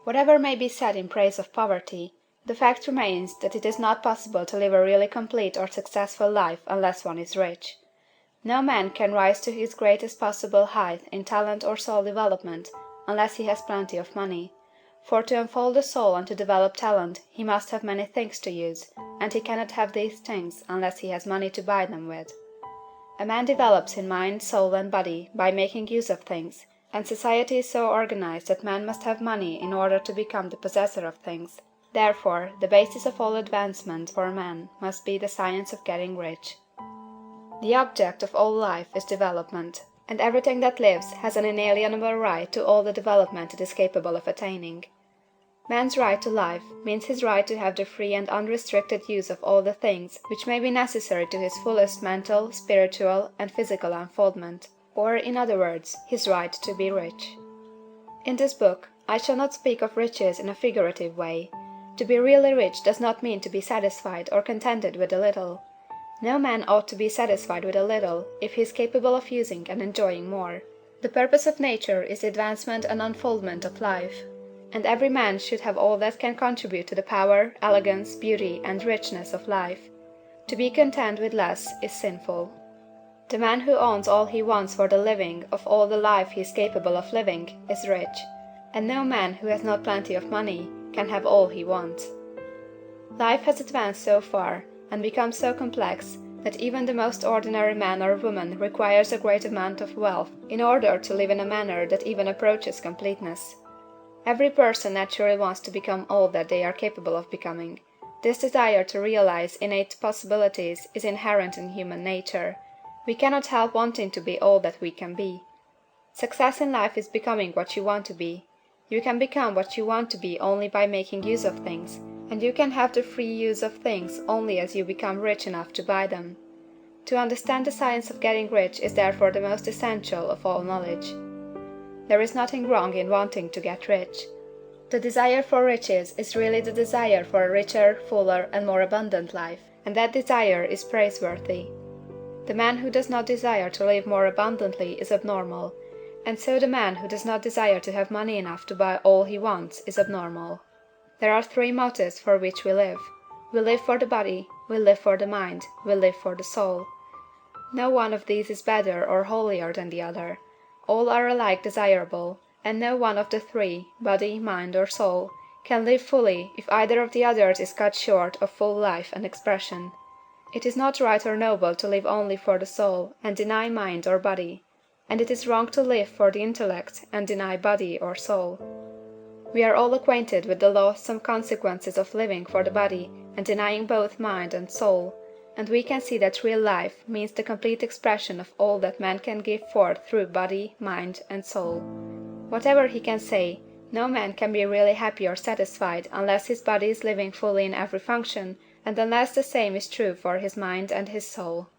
Whatever may be said in praise of poverty, the fact remains that it is not possible to live a really complete or successful life unless one is rich. No man can rise to his greatest possible height in talent or soul development unless he has plenty of money, for to unfold the soul and to develop talent he must have many things to use, and he cannot have these things unless he has money to buy them with. A man develops in mind, soul, and body by making use of things, and society is so organized that man must have money in order to become the possessor of things. Therefore, the basis of all advancement for man must be the science of getting rich. The object of all life is development, and everything that lives has an inalienable right to all the development it is capable of attaining. Man's right to life means his right to have the free and unrestricted use of all the things which may be necessary to his fullest mental, spiritual, and physical unfoldment, or, in other words, his right to be rich. In this book, I shall not speak of riches in a figurative way. To be really rich does not mean to be satisfied or contented with a little. No man ought to be satisfied with a little if he is capable of using and enjoying more. The purpose of nature is the advancement and unfoldment of life, and every man should have all that can contribute to the power, elegance, beauty, and richness of life. To be content with less is sinful. The man who owns all he wants for the living of all the life he is capable of living is rich, and no man who has not plenty of money can have all he wants. Life has advanced so far, and become so complex, that even the most ordinary man or woman requires a great amount of wealth in order to live in a manner that even approaches completeness. Every person naturally wants to become all that they are capable of becoming. This desire to realize innate possibilities is inherent in human nature. We cannot help wanting to be all that we can be. Success in life is becoming what you want to be. You can become what you want to be only by making use of things, and you can have the free use of things only as you become rich enough to buy them. To understand the science of getting rich is therefore the most essential of all knowledge. There is nothing wrong in wanting to get rich. The desire for riches is really the desire for a richer, fuller, and more abundant life, and that desire is praiseworthy. The man who does not desire to live more abundantly is abnormal, and so the man who does not desire to have money enough to buy all he wants is abnormal. There are three motives for which we live. We live for the body, we live for the mind, we live for the soul. No one of these is better or holier than the other. All are alike desirable, and no one of the three, body, mind, or soul, can live fully if either of the others is cut short of full life and expression. It is not right or noble to live only for the soul and deny mind or body, and it is wrong to live for the intellect and deny body or soul. We are all acquainted with the loathsome consequences of living for the body and denying both mind and soul, and we can see that real life means the complete expression of all that man can give forth through body, mind, and soul. Whatever he can say, no man can be really happy or satisfied unless his body is living fully in every function, and unless the same is true for his mind and his soul.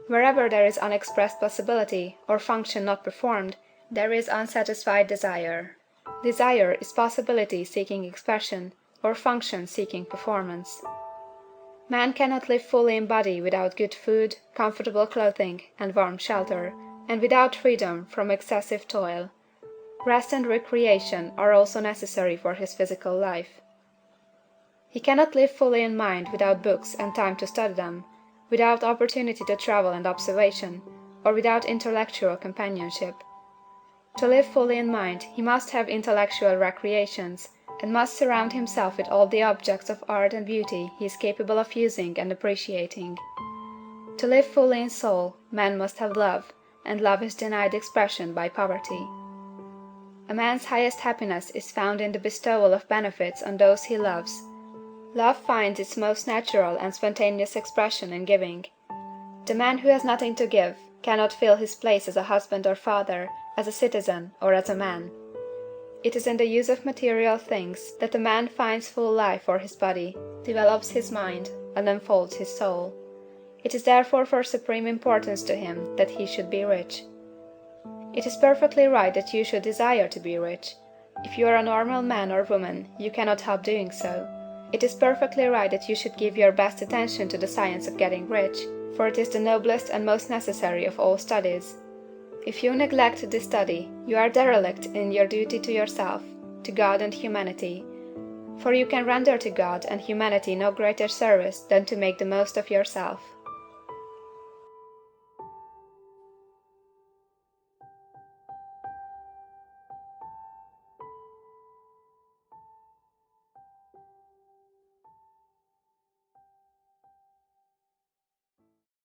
Wherever there is unexpressed possibility, or function not performed, there is unsatisfied desire. Desire is possibility seeking expression, or function seeking performance. Man cannot live fully in body without good food, comfortable clothing, and warm shelter, and without freedom from excessive toil. Rest and recreation are also necessary for his physical life. He cannot live fully in mind without books and time to study them, without opportunity to travel and observation, or without intellectual companionship. To live fully in mind he must have intellectual recreations, and must surround himself with all the objects of art and beauty he is capable of using and appreciating. To live fully in soul, man must have love, and love is denied expression by poverty. A man's highest happiness is found in the bestowal of benefits on those he loves. Love finds its most natural and spontaneous expression in giving. The man who has nothing to give cannot fill his place as a husband or father, as a citizen, or as a man. It is in the use of material things that a man finds full life for his body, develops his mind, and unfolds his soul. It is therefore for supreme importance to him that he should be rich. It is perfectly right that you should desire to be rich. If you are a normal man or woman, you cannot help doing so. It is perfectly right that you should give your best attention to the science of getting rich, for it is the noblest and most necessary of all studies. If you neglect this study, you are derelict in your duty to yourself. to God and humanity; for you can render to God and humanity no greater service than to make the most of yourself.